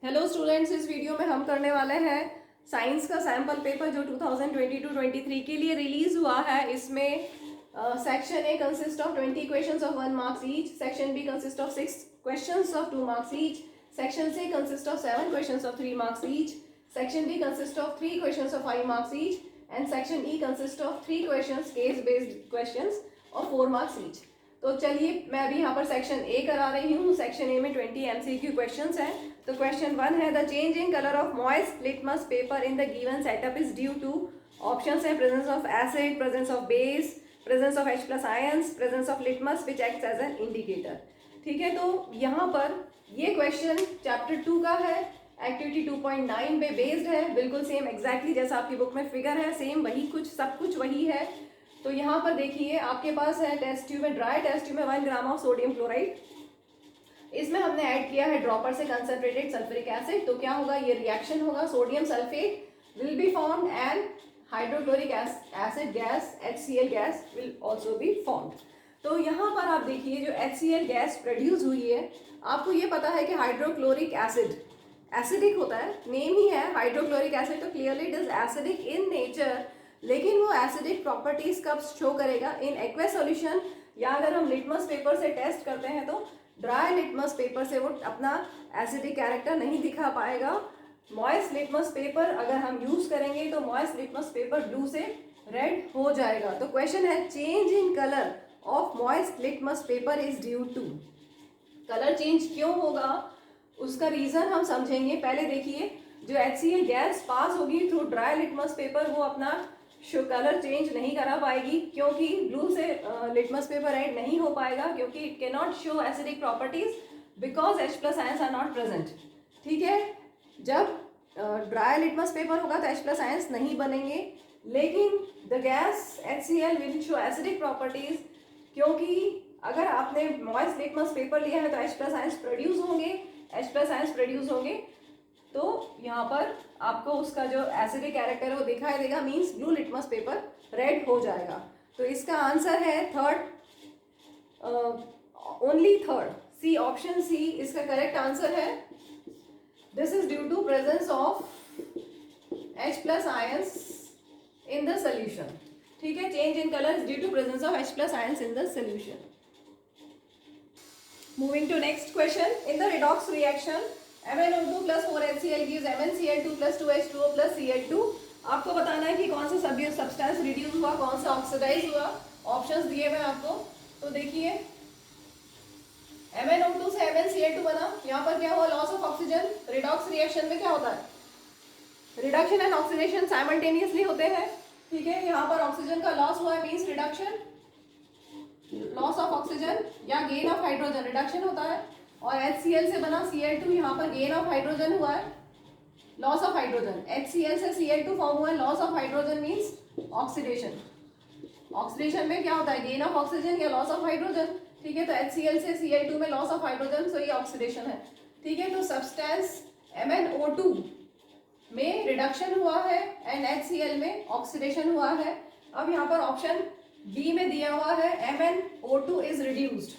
Hello students, इस video में हम करने वाले हैं साइंस का सैम्पल पेपर जो 2022-23 के लिए रिलीज हुआ है। इसमें section A consist of 20 questions of 1 marks each, section B consist of 6 questions of 2 marks each, section C consist of 7 questions of 3 marks each, section D consist of 3 questions of 5 marks each and section E consist of 3 questions case based questions of 4 marks each. तो चलिए मैं अभी यहाँ पर section A करा रही हूँ। Section A में 20 MCQ क्वेश्चंस हैं। तो क्वेश्चन 1 है, the change in colour of moist litmus paper in the given setup is due to. Options हैं presence of acid, presence of base, presence of H+ ions, presence of litmus which acts as an indicator. ठीक है, तो यहाँ पर ये question chapter 2 का है, activity 2.9 पे बेस्ड है। बिल्कुल सेम एग्जैक्टली जैसा आपकी बुक में फिगर है, सेम वही कुछ सब कुछ वही है। तो यहाँ पर देखिए आपके पास है टेस्ट ट्यूब में, ड्राई टेस्ट ट्यूब में 1 ग्राम ऑफ सोडियम क्लोराइड। इसमें हमने ऐड किया है ड्रॉपर से कंसंट्रेटेड सल्फ्यूरिक एसिड। तो क्या होगा, ये रिएक्शन होगा, sodium sulphate will be formed and hydrochloric acid gas HCl gas will also be formed. तो यहाँ पर आप देखिए जो HCl गैस प्रोड्यूस हुई है, आपको ये पता है कि हाइड्रोक्लोरिक एसिड एसिडिक होता है, नेम ही है हाइड्रोक्लोरिक एसिड, तो clearly it is acidic in nature. लेकिन वो एसिडिक प्रॉपर्टीज कब शो करेगा, इन एक्वस सॉल्यूशन, या अगर हम लिटमस पेपर से टेस्ट करते हैं तो ड्राई लिटमस पेपर से वो अपना एसिडिक कैरेक्टर नहीं दिखा पाएगा। मॉइस्ट लिटमस पेपर अगर हम यूज करेंगे तो मॉइस्ट लिटमस पेपर ब्लू से रेड हो जाएगा। तो क्वेश्चन है, change in colour of moist litmus paper is due to. Colour change क्यों होगा उसका रीजन हम समझेंगे। पहले देखिए जो HCl गैस पास होगी थ्रू ड्राई लिटमस पेपर, वो अपना कलर चेंज नहीं करा पाएगी, क्योंकि ब्लू से लिटमस पेपर रेड नहीं हो पाएगा, क्योंकि it can not show acidic properties because H+ ions are not present. ठीक है, जब ड्राई लिटमस पेपर होगा तो H+ आयंस नहीं बनेंगे, लेकिन the gas HCl will show acidic properties, क्योंकि अगर आपने मॉइस्ट लिटमस पेपर लिया है तो H+ आयंस प्रोड्यूस होंगे, H+ आयंस प्रोड्यूस होंगे, तो यहाँ पर आपको उसका जो एसिडिक कैरेक्टर है वो दिखाई देगा, means blue litmus paper red हो जाएगा। तो इसका आंसर है third, only third, C, option C इसका करेक्ट आंसर है। This is due to presence of H+ ions in the solution. ठीक है, change in colour is due to presence of H+ ions in the solution. Moving to next question, in the redox reaction MnO2 plus 4HCl gives MnCl2 plus 2H2O plus Cl2। आपको बताना है कि कौन सा substance reduce हुआ, कौन सा oxidise हुआ। ऑप्शंस दिए हुए आपको, तो देखिए MnO2 से MnCl2 बना, यहाँ पर क्या हुआ, loss of oxygen. Redox reaction में क्या होता है, रिडक्शन एंड ऑक्सीडेशन साइमल्टेनियसली होते हैं। ठीक है, यहाँ पर ऑक्सीजन का लॉस हुआ है, means reduction, loss of oxygen या गेन ऑफ हाइड्रोजन, रिडक्शन होता है। और HCl से बना Cl2, यहाँ पर गेन ऑफ हाइड्रोजन हुआ है, लॉस ऑफ हाइड्रोजन। HCl से Cl2 फॉर्म हुआ है, loss of hydrogen means oxidation. Oxidation में क्या होता है, गेन ऑफ ऑक्सीजन या लॉस ऑफ हाइड्रोजन। ठीक है, तो HCl से Cl2 में लॉस ऑफ हाइड्रोजन, सो ये ऑक्सीडेशन है। ठीक है, तो सब्सटेंस MnO2 में रिडक्शन हुआ है एंड HCl में ऑक्सीडेशन हुआ है। अब यहाँ पर ऑप्शन बी में दिया हुआ है MnO2 is reduced.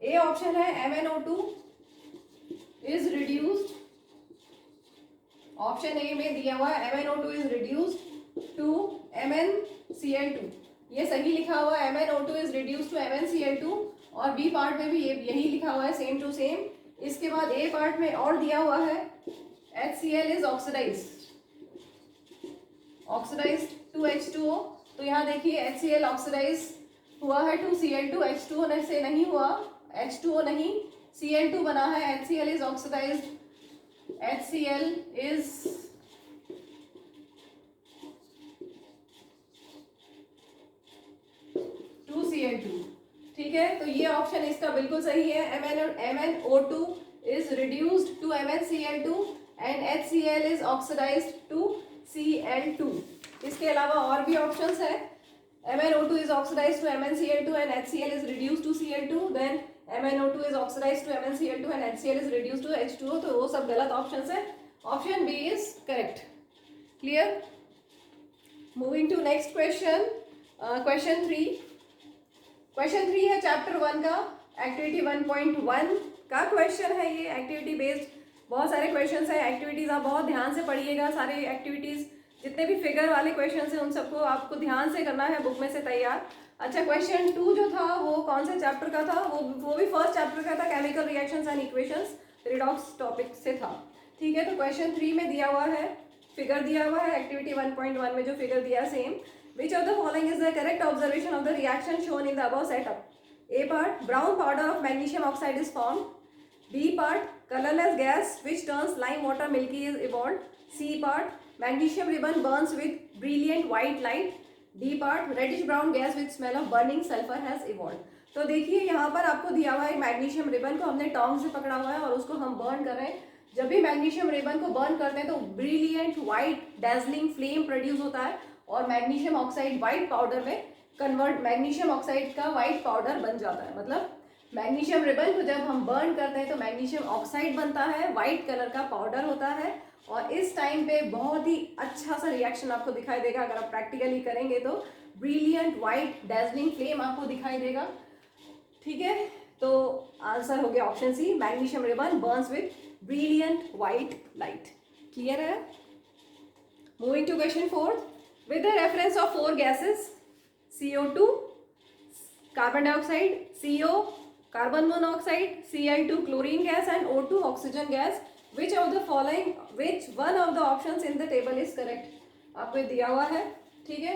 A option है MnO2 is reduced, option A में दिया हुआ है MnO2 is reduced to MnCl2। ये सही लिखा हुआ है, MnO2 is reduced to MnCl2, और बी पार्ट में भी ये यही लिखा हुआ है, सेम टू सेम। इसके बाद ए पार्ट में और दिया हुआ है HCl is oxidised to H2O। तो यहाँ देखिए HCl ऑक्सीडाइज हुआ है टू Cl2, H2O से नहीं हुआ, H2O नहीं, Cl2 बना है, HCl is oxidised, HCl is to Cl2। ठीक है, तो ये ऑप्शन इसका बिल्कुल सही है, MnO2 is reduced to MnCl2 and HCl is oxidised to Cl2। इसके अलावा और भी ऑप्शंस है, MnO2 is oxidized to MnCl2 and HCl is reduced to Cl2, then MnO2 is oxidized to MnCl2 and HCl is reduced to H2O। तो वो सब गलत options है, option B is correct. Clear, moving to next question, question 3। Question 3 है chapter 1 का, activity 1.1 का question है ये, एक्टिविटी बेस्ड बहुत सारे क्वेश्चंस हैं, एक्टिविटीज़ आप बहुत ध्यान से पढ़िएगा। सारे एक्टिविटीज़ जितने भी फिगर वाले क्वेश्चंस हैं उन सबको आपको ध्यान से करना है, बुक में से तैयार। अच्छा, क्वेश्चन 2 जो था वो कौन से चैप्टर का था? वो भी फर्स्ट चैप्टर का था, chemical reactions and equations, redox topic से था। ठीक है, तो क्वेश्चन 3 में दिया हुआ है, फिगर दिया हुआ है, एक्टिविटी 1.1 में जो फिगर दिया है same. Which of the following is the correct observation of the reaction shown in the above setup? A part, brown powder of magnesium oxide is formed. B part, colorless gas which turns lime water milky is evolved. C part, magnesium ribbon burns with brilliant white light. D part, reddish brown gas with smell of burning sulfur has evolved. तो देखिए यहाँ पर आपको दिया हुआ है magnesium ribbon को हमने टोंग से पकड़ा हुआ है और उसको हम बर्न कर रहे हैं। जब भी मैग्नीशियम रिबन को बर्न करते हैं तो brilliant white dazzling flame produce होता है और मैग्नीशियम ऑक्साइड व्हाइट पाउडर में कन्वर्ट, मैग्नीशियम ऑक्साइड का व्हाइट पाउडर बन जाता है। मतलब मैग्नीशियम रिबन को जब हम बर्न करते हैं तो मैग्नीशियम ऑक्साइड बनता है, व्हाइट कलर का पाउडर होता है और इस टाइम पे बहुत ही अच्छा सा रिएक्शन आपको दिखाई देगा। अगर आप प्रैक्टिकली करेंगे तो ब्रिलियंट व्हाइट डैजलिंग फ्लेम आपको दिखाई देगा। ठीक है, तो आंसर हो गया option C, magnesium ribbon burns with brilliant white light. Clear है? Moving to question 4, with the reference of 4 gases CO2 carbon dioxide, CO carbon monoxide, Cl2 chlorine gas and O2 oxygen gas, which of the following, which one of the options in the table is correct? आपको दिया हुआ है। ठीक है,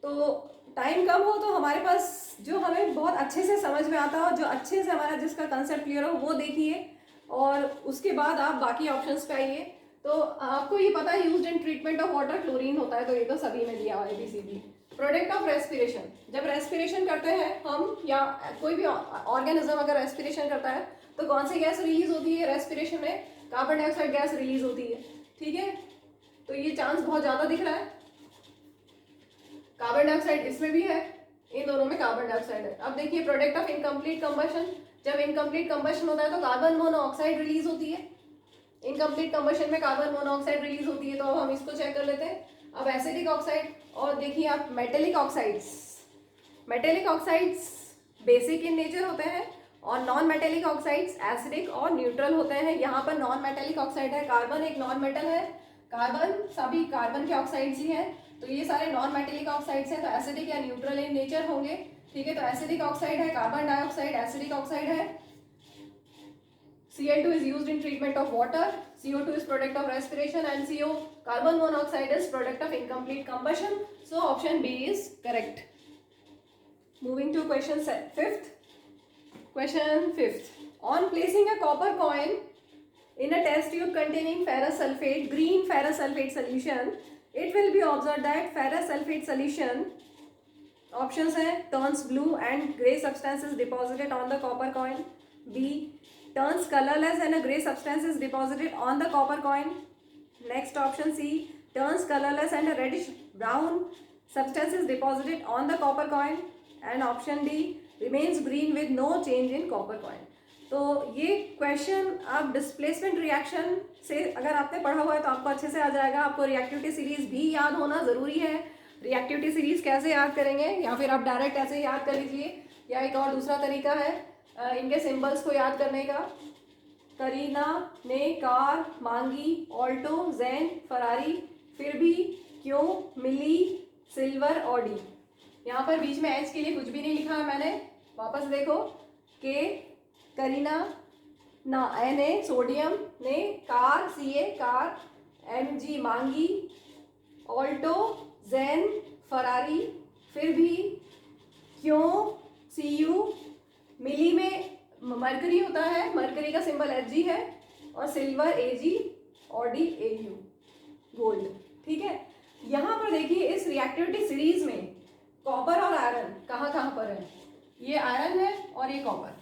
तो time कम हो तो हमारे पास जो हमें बहुत अच्छे से समझ में आता हो, जो अच्छे से हमारा जिसका कंसेप्ट क्लियर हो वो देखिए और उसके बाद आप बाकी ऑप्शंस पे आइए। तो आपको ये पता है used in treatment of water chlorine होता है, तो ये तो सभी में दिया हुआ है ABCD। प्रोडक्ट ऑफ रेस्पिरेशन, जब रेस्पिरेशन करते हैं हम या कोई भी ऑर्गेनिज्म अगर रेस्पिरेशन करता है तो कौन सी गैस रिलीज होती है रेस्पिरेशन में? कार्बन डाइऑक्साइड गैस रिलीज होती है। ठीक है, तो ये चांस बहुत ज़्यादा दिख रहा है। कार्बन डाइऑक्साइड इसमें भी है, इन दोनों में कार्बन डाइऑक्साइड है। अब देखिए प्रोडक्ट ऑफ इनकम्प्लीट कंबशन, जब इनकम्प्लीट कंबशन होता है तो कार्बन मोनोऑक्साइड रिलीज होती है। इनकम्प्लीट कंबशन में कार्बन मोनोऑक्साइड रिलीज होती है, तो अब हम इसको चेक कर लेते हैं। अब एसिडिक ऑक्साइड और देखिए आप metallic oxides, metallic oxides basic in nature होते हैं और नॉन मेटेलिक ऑक्साइड्स एसिडिक और न्यूट्रल होते हैं। यहाँ पर नॉन मेटेलिक ऑक्साइड है, कार्बन एक नॉन मेटल है, कार्बन सभी कार्बन के ऑक्साइड्स ही हैं, तो ये सारे नॉन मेटेलिक ऑक्साइड्स हैं, तो एसिडिक या न्यूट्रल इन नेचर होंगे। ठीक है, तो एसिडिक ऑक्साइड है, कार्बन डाइऑक्साइड एसिडिक ऑक्साइड है। Cl2 is used in treatment of water, CO2 is product of respiration and CO carbon monoxide is product of incomplete combustion. So option B is correct. Moving to question 5th. Question 5th. On placing a copper coin in a test tube containing ferrous sulfate, green ferrous sulfate solution, it will be observed that ferrous sulfate solution, options है turns blue and grey substances deposited on the copper coin. B turns colorless and a grey substance is deposited on the copper coin. Next option C turns colorless and a reddish brown substance is deposited on the copper coin. And option D remains green with no change in copper coin. तो ये question आप displacement reaction से अगर आपने पढ़ा हुआ है तो आपको अच्छे से आ जाएगा। आपको रिएक्टिविटी सीरीज भी याद होना ज़रूरी है। रिएक्टिविटी सीरीज कैसे याद करेंगे, या फिर आप डायरेक्ट ऐसे याद कर लीजिए, या एक और दूसरा तरीका है इनके सिंबल्स को याद करने का। करीना ने कार मांगी, ऑल्टो जैन फरारी, फिर भी क्यों मिली सिल्वर ऑडी। यहाँ पर बीच में एच के लिए कुछ भी नहीं लिखा है मैंने, वापस देखो। के करीना, ना एन सोडियम, ने कार CA कार, MG मांगी, ऑल्टो जैन फरारी, फिर भी क्यों CU, मिली में मरकरी होता है, मरकरी का सिंबल Hg है, और silver Ag, Audi Au, gold. ठीक है, यहाँ पर देखिए इस रिएक्टिविटी सीरीज में कॉपर और आयरन कहाँ कहाँ पर है? ये आयरन है और ये कॉपर,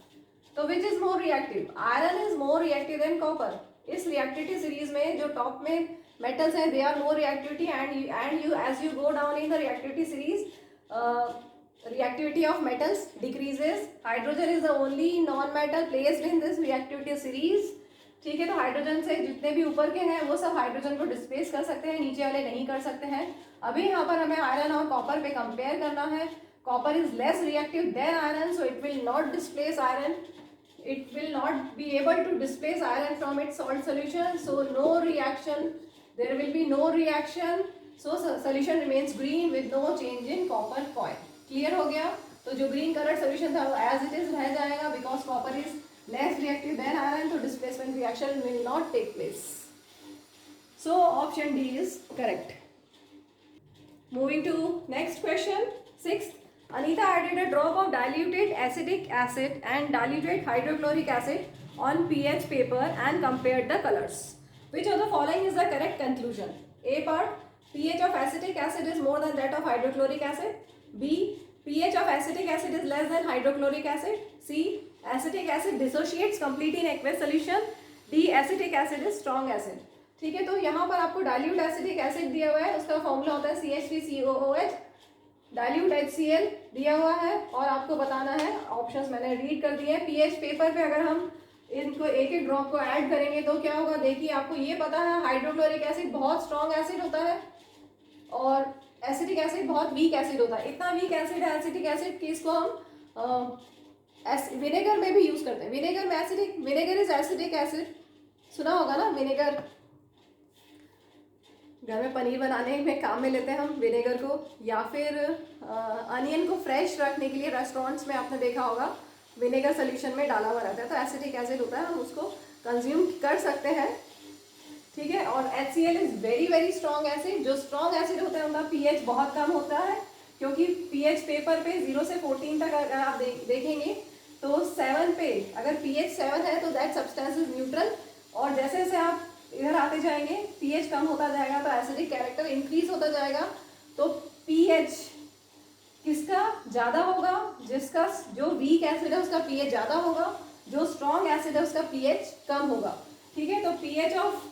तो which is more reactive? Iron is more reactive than copper. इस रिएक्टिविटी सीरीज में जो टॉप में मेटल्स हैं they are more reactivity and you as you go down in the reactivity series reactivity of metals decreases. Hydrogen is the only non-metal placed in this reactivity series. ठीक है, तो hydrogen से जितने भी ऊपर के हैं वो सब हाइड्रोजन को डिस्प्लेस कर सकते हैं, नीचे वाले नहीं कर सकते हैं। अभी यहाँ पर हमें आयरन और कॉपर पे कंपेयर करना है। Copper is less reactive than iron, so it will not displace iron. it will not be able to displace iron from its salt solution, so no reaction, there will be no reaction, so solution remains green with no change in copper coil. Clear हो गया? तो जो green colored solution था वो as it is रह जाएगा because copper is less reactive than iron, so displacement reaction will not take place. So option D is correct. Moving to next question, 6th. Anita added a drop of diluted acetic acid and diluted hydrochloric acid on pH paper and compared the colors. Which of the following is the correct conclusion? A part, pH of acetic acid is more than that of hydrochloric acid. B, pH of acetic acid is less than hydrochloric acid. C, acetic acid dissociates completely in aqueous solution. D, acetic acid is strong acid. ठीक है, तो यहाँ पर आपको dilute acetic acid दिया हुआ है, उसका फॉर्मूला होता है CH3COOH, डाइल्यूट HCl दिया हुआ है और आपको बताना है, ऑप्शंस मैंने रीड कर दिए हैं। पीएच पेपर पे अगर हम इनको एक एक ड्रॉप को ऐड करेंगे तो क्या होगा, देखिए आपको ये पता है हाइड्रोक्लोरिक एसिड बहुत स्ट्रॉन्ग एसिड होता है और एसिटिक एसिड बहुत वीक एसिड होता है। इतना वीक एसिड है एसिटिक एसिड कि इसको हम विनेगर में भी यूज़ करते हैं। विनेगर में acidic, vinegar is acidic acid, सुना होगा ना विनेगर, घर में पनीर बनाने में काम में लेते हैं हम विनेगर को, या फिर अनियन को फ्रेश रखने के लिए रेस्टोरेंट्स में आपने देखा होगा विनेगर सोल्यूशन में डाला हुआ रहता है, तो एसिटिक एसिड होता है, हम उसको कंज्यूम कर सकते हैं। ठीक है, और HCl is very very strong acid. जो स्ट्रॉन्ग एसिड होता है उनका पीएच बहुत कम होता है, क्योंकि पीएच पेपर पे 0 से 14 तक अगर आप देखेंगे तो 7 पे अगर पीएच 7 है तो दैट सब्सटेंस इज न्यूट्रल, और जैसे जैसे आप इधर आते जाएंगे पीएच कम होता जाएगा तो एसिडिक कैरेक्टर इंक्रीज होता जाएगा। तो पीएच किसका ज़्यादा होगा, जिसका जो वीक एसिड है उसका पीएच ज़्यादा होगा, जो स्ट्रॉन्ग एसिड है उसका पीएच कम होगा। ठीक है, तो पीएच ऑफ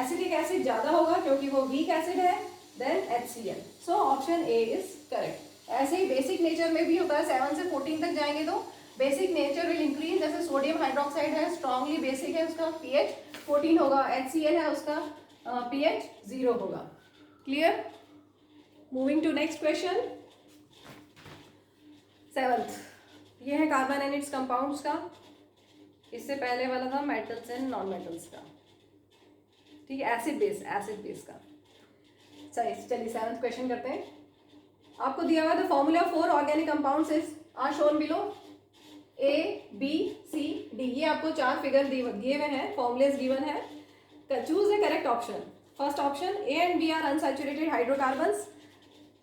एसिडिक एसिड ज़्यादा होगा क्योंकि वो वीक एसिड है than HCl, so option A is correct. ऐसे ही बेसिक नेचर में भी होता है, 7 से 14 तक जाएंगे तो बेसिक नेचर विल इंक्रीज, जैसे सोडियम हाइड्रोक्साइड है स्ट्रांगली बेसिक है, उसका पीएच 14 होगा, HCl है उसका पीएच 0 होगा। Clear? Moving to next question, 7th, ये है कार्बन एंड इट्स कंपाउंड्स का, इससे पहले वाला था मेटल्स एंड नॉन मेटल्स का। ठीक है, एसिड बेस का। चलिए 7th क्वेश्चन करते हैं। आपको दिया हुआ the formula of 4 organic compounds is are shown below, A, B, C, D, ये आपको 4 फिगर दिए हुए हैं, फॉर्मुलेज गिवन है। Choose the correct option. First option A and B are unsaturated hydrocarbons,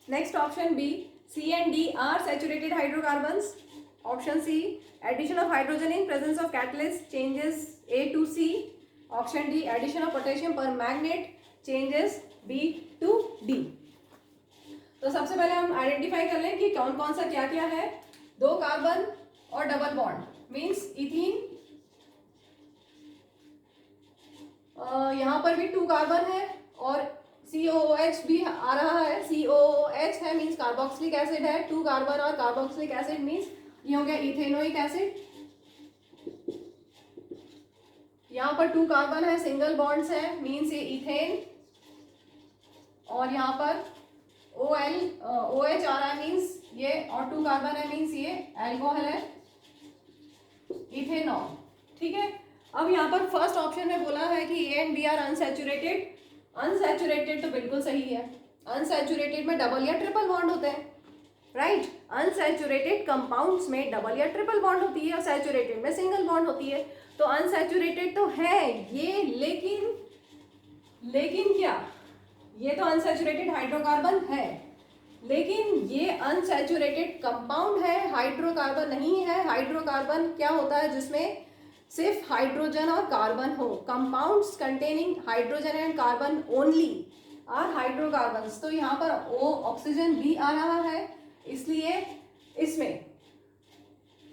next option B, C and D are saturated hydrocarbons, option C, addition of hydrogen in presence of catalyst changes A to C, option D, addition of potassium permanganate changes B to D। तो सबसे पहले हम identify कर लें कि कौन कौन सा क्या क्या है। 2 कार्बन और डबल बॉन्ड मीन्स इथीन, यहाँ पर भी 2 कार्बन है और COOH भी आ रहा है, COOH है मीन्स कार्बोक्सिलिक एसिड है, 2 कार्बन और कार्बोक्सिलिक एसिड मीन्स ये हो गया इथेनोइक एसिड। यहाँ पर 2 कार्बन है, सिंगल बॉन्ड्स है मीन्स ये इथेन, और यहाँ पर OH आ रहा है मीन्स ये, और 2 कार्बन है मीन्स ये एल्कोहल है, इथेनॉल। ठीक है, अब यहाँ पर फर्स्ट ऑप्शन में बोला है कि A and B are unsaturated. Unsaturated तो बिल्कुल सही है, अनसैचुरेटेड में डबल या ट्रिपल बॉन्ड होते हैं, राइट। अनसैचुरेटेड कंपाउंड्स में डबल या ट्रिपल बॉन्ड होती है और सैचुरेटेड में सिंगल बॉन्ड होती है, तो अनसैचुरेटेड तो है ये, लेकिन क्या, ये तो अनसैचुरेटेड हाइड्रोकार्बन है, लेकिन ये अनसैचुरेटेड कंपाउंड है, हाइड्रोकार्बन नहीं है। हाइड्रोकार्बन क्या होता है, जिसमें सिर्फ हाइड्रोजन और कार्बन हो। Compounds containing hydrogen and carbon only are hydrocarbons. तो यहाँ पर O ऑक्सीजन भी आ रहा है, इसलिए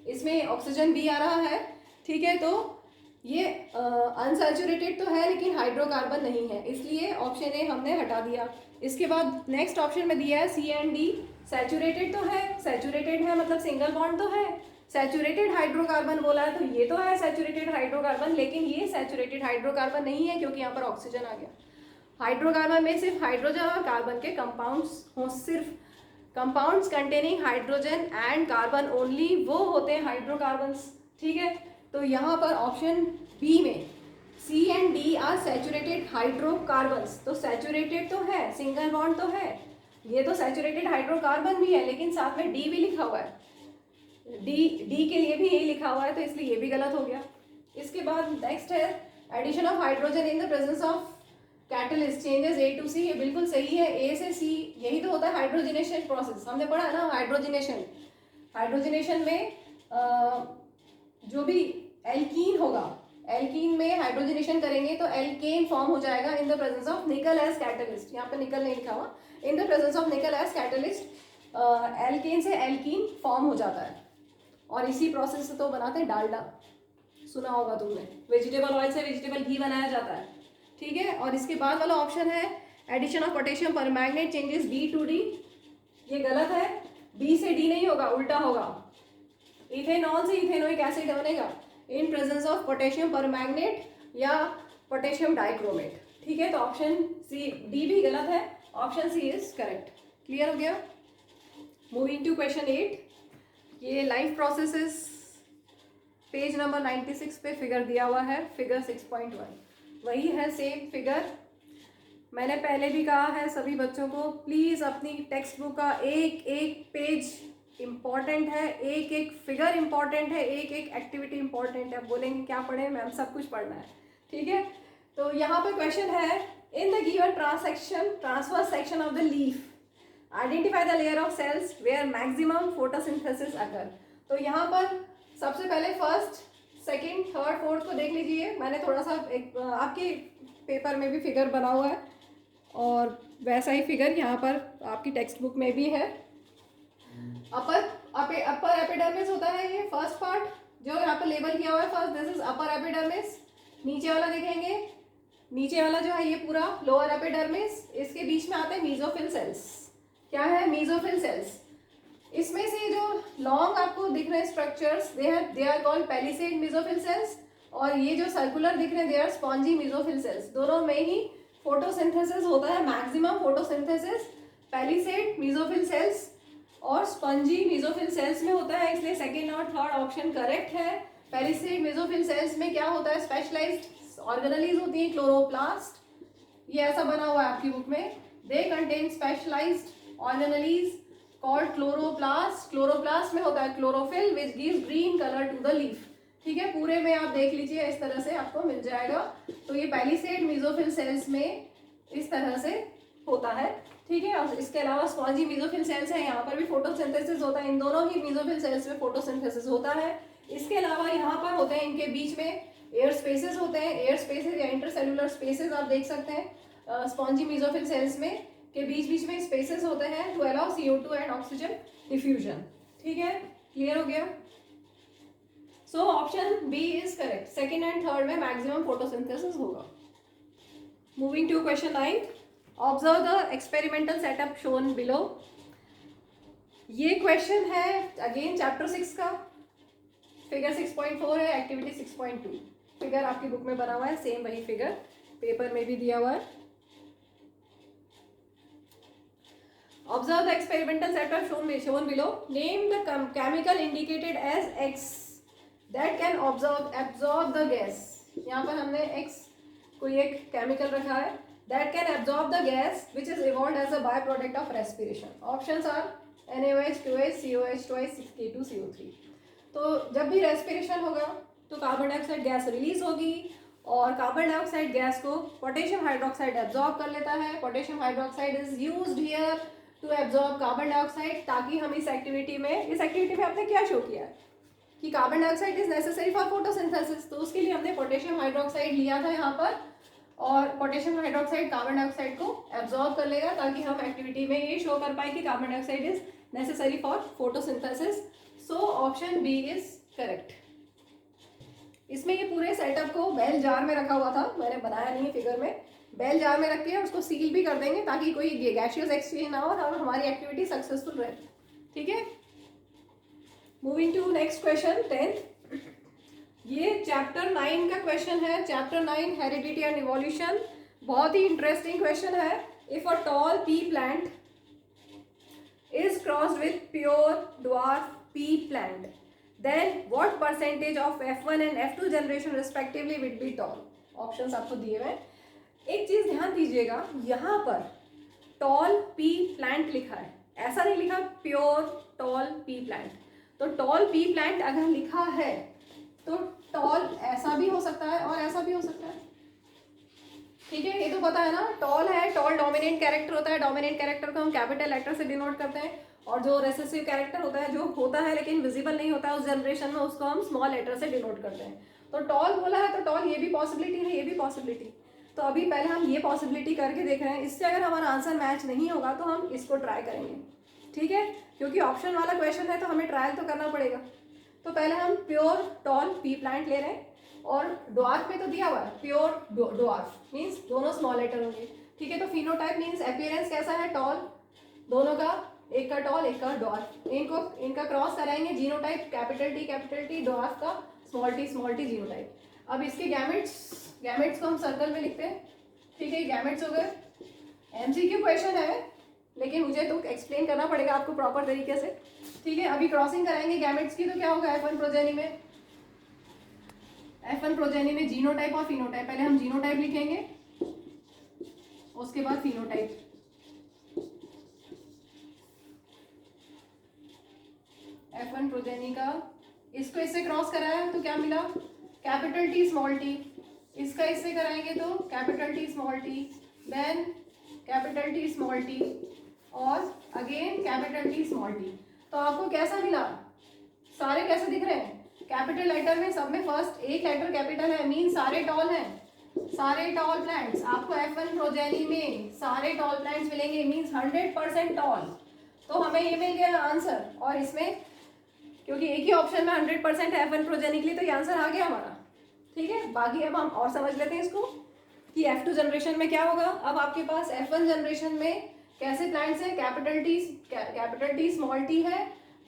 इसमें ऑक्सीजन भी आ रहा है। ठीक है, तो ये अनसैचुरेटेड तो है लेकिन हाइड्रोकार्बन नहीं है, इसलिए ऑप्शन ए हमने हटा दिया। इसके बाद नेक्स्ट ऑप्शन में दिया है C and D, सैचुरेटेड तो है, सैचुरेटेड है मतलब सिंगल बॉन्ड तो है, सैचुरेटेड हाइड्रोकार्बन बोला है तो ये तो है सैचुरेटेड हाइड्रोकार्बन, लेकिन ये सैचुरेटेड हाइड्रोकार्बन नहीं है क्योंकि यहाँ पर ऑक्सीजन आ गया। हाइड्रोकार्बन में सिर्फ हाइड्रोजन और कार्बन के कंपाउंड्स हो, सिर्फ compounds containing hydrogen and carbon only वो होते हैं हाइड्रोकार्बन्स। ठीक है, तो यहाँ पर ऑप्शन बी में C and D are saturated hydrocarbons, तो सैचुरेटेड तो है, सिंगल बॉन्ड तो है, ये तो सैचुरेटेड हाइड्रोकार्बन भी है, लेकिन साथ में डी भी लिखा हुआ है, डी के लिए भी यही लिखा हुआ है, तो इसलिए ये भी गलत हो गया। इसके बाद नेक्स्ट है addition of hydrogen in the presence of catalyst changes A to C, ये बिल्कुल सही है, ए से सी, यही तो होता है हाइड्रोजनेशन प्रोसेस, हमने पढ़ा है ना हाइड्रोजनेशन। हाइड्रोजनेशन में जो भी एल्कीन होगा, एल्कीन में हाइड्रोजनेशन करेंगे तो एल्केन फॉर्म हो जाएगा in the presence of nickel as catalyst, यहाँ पे निकल नहीं लिखा हुआ, in the presence of nickel as catalyst alkane से एल्कीन फॉर्म हो जाता है, और इसी प्रोसेस से तो बनाते हैं डालडा, सुना होगा तुमने, वेजिटेबल ऑयल से वेजिटेबल घी बनाया जाता है, ठीक है। और इसके बाद वाला ऑप्शन है addition of potassium permanganate changes B to D, ये गलत है, बी से डी नहीं होगा, उल्टा होगा, इथेनॉल से इथेनोइक एसिड बनेगा in presence of potassium permanganate या पोटेशियम डाइक्रोमेट, ठीक है। तो ऑप्शन सी डी भी गलत है, option C is correct. Clear हो गया। मूविंग टू क्वेश्चन 8, ये लाइफ प्रोसेसेस पेज नंबर 96 पे फिगर दिया हुआ है, फिगर 6.1 वही है सेम फिगर। मैंने पहले भी कहा है सभी बच्चों को प्लीज़ अपनी टेक्स्ट बुक का एक एक पेज इम्पॉर्टेंट है, एक एक फिगर इम्पॉर्टेंट है, एक एक एक्टिविटी इम्पॉर्टेंट है। बोलेंगे क्या पढ़े मैम, सब कुछ पढ़ना है, ठीक है। तो यहाँ पर क्वेश्चन है in the given transverse section of the leaf identify the layer of cells where maximum photosynthesis occur. तो यहाँ पर सबसे पहले फर्स्ट सेकंड थर्ड फोर्थ को देख लीजिए, मैंने थोड़ा सा एक आपके पेपर में भी फिगर बना हुआ है और वैसा ही फिगर यहाँ पर आपकी टेक्स्ट बुक में भी है। अपर एपिडर्मिस होता है ये फर्स्ट पार्ट जो यहाँ पर लेबल किया हुआ है, first this is upper epidermis. नीचे वाला देखेंगे, नीचे वाला जो है ये पूरा लोअर एपिडर्मिस, इसके बीच में आते हैं मीजोफिल सेल्स। क्या है मीजोफिल सेल्स, इसमें से जो लॉन्ग आपको दिख रहे हैं structures they are called palisade mesophyll cells, और ये जो सर्कुलर दिख रहे हैं they are spongy mesophyll cells. दोनों में ही फोटोसिंथेसिस होता है, maximum photosynthesis palisade mesophyll cells और स्पंजी मीजोफिल सेल्स में होता है, इसलिए सेकेंड और थर्ड ऑप्शन करेक्ट है। पैलिसेड मीजोफिल सेल्स में क्या होता है, स्पेशलाइज्ड ऑर्गेनेलीज होती है, क्लोरोप्लास्ट, ये ऐसा बना हुआ है आपकी बुक में, they contain specialised organelles called chloroplast. Chloroplast में होता है chlorophyll which gives green colour to the leaf, ठीक है। पूरे में आप देख लीजिए, इस तरह से आपको मिल जाएगा। तो ये पैलिसेड मीजोफिल सेल्स में इस तरह से होता है, ठीक है। और इसके अलावा स्पॉन्जी मीजोफिल सेल्स है, यहाँ पर भी फोटोसिंथेसिस होता है, इन दोनों ही मीजोफिल सेल्स में फोटोसिंथेसिस होता है। इसके अलावा यहाँ पर होते हैं इनके बीच में एयर स्पेसेस होते हैं, एयर स्पेसेस या इंटरसेलुलर स्पेसेस आप देख सकते हैं स्पॉन्जी मीजोफिल सेल्स में के बीच में स्पेसेस होते हैं to allow CO2 and oxygen diffusion, ठीक है। क्लियर हो गया। So option B is correct, second and third में मैक्सिमम फोटोसिंथेसिस होगा। Moving to question 9, observe the experimental setup shown below. ये क्वेश्चन है अगेन चैप्टर 6 का, फिगर 6.4 है, एक्टिविटी 6.2। फिगर आपकी बुक में बना हुआ है, सेम वही फिगर पेपर में भी दिया हुआ है। Observe the experimental setup shown below. Name the chemical indicated as X that can absorb the gas. यहाँ पर हमने X कोई एक केमिकल रखा है that can absorb the gas which is evolved as a byproduct of respiration. Options are NaOH, QH, COH twice, K2CO3. तो जब भी रेस्पिरेशन होगा तो कार्बन डाइऑक्साइड गैस रिलीज होगी और कार्बन डाइऑक्साइड गैस को पोटेशियम हाइड्रोक्साइड एब्जॉर्ब कर लेता है। Potassium hydroxide is used here to absorb carbon dioxide, ताकि हम इस एक्टिविटी में आपने क्या शो किया है कि carbon dioxide is necessary for photosynthesis, तो उसके लिए हमने पोटेशियम हाइड्रोक्साइड लिया था यहाँ पर, और पोटेशियम हाइड्रोक्साइड कार्बन डाइऑक्साइड को एब्जॉर्ब कर लेगा ताकि हम एक्टिविटी में ये शो कर पाए कि carbon dioxide is necessary for photosynthesis. So option B is correct. इसमें ये पूरे सेटअप को बेल जार में रखा हुआ था, मैंने बनाया नहीं है फिगर में, बेल जार में रख के उसको सील भी कर देंगे ताकि कोई गैसियस एक्सचेंज ना हो और हमारी एक्टिविटी सक्सेसफुल रहे, ठीक है। मूविंग टू नेक्स्ट क्वेश्चन 10, ये चैप्टर 9 का क्वेश्चन है, चैप्टर 9 हेरिडिटी एंड इवोल्यूशन। बहुत ही इंटरेस्टिंग क्वेश्चन है। If a tall pea plant is crossed with pure dwarf pea plant then what percentage of F1 and F2 generation respectively will be tall. Options आपको दिए हुए हैं। एक चीज ध्यान दीजिएगा, यहाँ पर टॉल पी प्लांट लिखा है, ऐसा नहीं लिखा प्योर टॉल पी प्लांट। तो टॉल पी प्लांट अगर लिखा है तो टॉल ऐसा भी हो सकता है और ऐसा भी हो सकता है, ठीक है, ये तो पता है ना। टॉल है, टॉल डोमिनेंट कैरेक्टर होता है, डोमिनेंट कैरेक्टर को हम कैपिटल लेटर से डिनोट करते हैं, और जो रेसेसिव कैरेक्टर होता है, जो होता है लेकिन विजिबल नहीं होता है उस जनरेशन में, उसको हम स्मॉल लेटर से डिनोट करते हैं। तो टॉल बोला है तो टॉल ये भी पॉसिबिलिटी है, ये भी पॉसिबिलिटी। तो अभी पहले हम ये पॉसिबिलिटी करके देख रहे हैं, इससे अगर हमारा आंसर मैच नहीं होगा तो हम इसको ट्राई करेंगे, ठीक है, क्योंकि ऑप्शन वाला क्वेश्चन है तो हमें ट्रायल तो करना पड़ेगा। तो पहले हम प्योर टॉल पी प्लांट ले रहे हैं, और ड्वार्फ में तो दिया हुआ है प्योर ड्वार्फ मीन्स दोनों स्मॉल लेटर होंगे, ठीक है। तो फिनोटाइप मीन्स अपीयरेंस कैसा है, टॉल, दोनों का, एक का टॉल एक का ड्वार्फ, इनका क्रॉस कराएंगे, जीनोटाइप कैपिटल टी, ड्वार्फ का स्मॉल टी जीनोटाइप। अब इसके गैमेट्स को हम सर्कल में लिखते हैं, ठीक है, गैमेट्स हो गए। एमसीक्यू क्वेश्चन है लेकिन मुझे तो एक्सप्लेन करना पड़ेगा आपको प्रॉपर तरीके से, ठीक है। अभी क्रॉसिंग कराएंगे गैमेट्स की, तो क्या होगा F1 प्रोजेनी में जीनोटाइप और फिनोटाइप। पहले हम जीनोटाइप लिखेंगे, उसके बाद फिनोटाइप। F1 प्रोजेनी का, इसको इससे क्रॉस कराया तो क्या मिला, कैपिटल टी स्मॉल टी। इसका इससे कराएंगे तो capital T small T, then capital T small T, और again capital T small T. तो आपको कैसा मिला, सारे कैसे दिख रहे हैं, कैपिटल लेटर में सब में फर्स्ट एक लेटर कैपिटल है, मीन सारे टॉल हैं, सारे टॉल प्लांट्स। आपको F1 प्रोजेनी में सारे टॉल प्लांट्स मिलेंगे, मीन्स 100% टॉल। तो हमें ये मिल गया आंसर, और इसमें क्योंकि एक ही ऑप्शन में 100% है F1 प्रोजेनी के लिए, तो ये आंसर आ गया हमारा, ठीक है। बाकी अब हम और समझ लेते हैं इसको कि F2 जनरेशन में क्या होगा। अब आपके पास F1 जनरेशन में कैसे प्लांट्स हैं, कैपिटल टी स्मॉल टी है,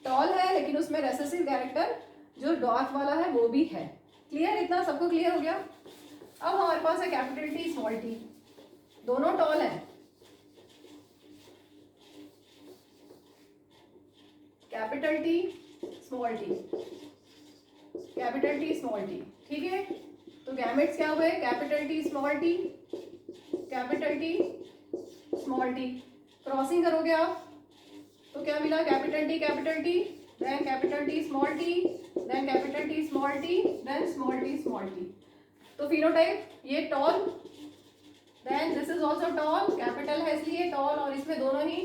टॉल है, लेकिन उसमें रेसेसिव कैरेक्टर जो डॉर्फ वाला है वो भी है। क्लियर, इतना सबको क्लियर हो गया। अब हमारे पास है कैपिटल टी स्मॉल टी, दोनों टॉल है, capital T small T, capital T small T, ठीक है। तो गैमेट्स क्या हुए, capital T small T, capital T small T. Crossing करोगे आप तो क्या मिला, capital T then capital T small T, then capital T small T, then small T. तो फिनोटाइप ये tall, then this is also tall, capital है इसलिए toll, और इसमें दोनों ही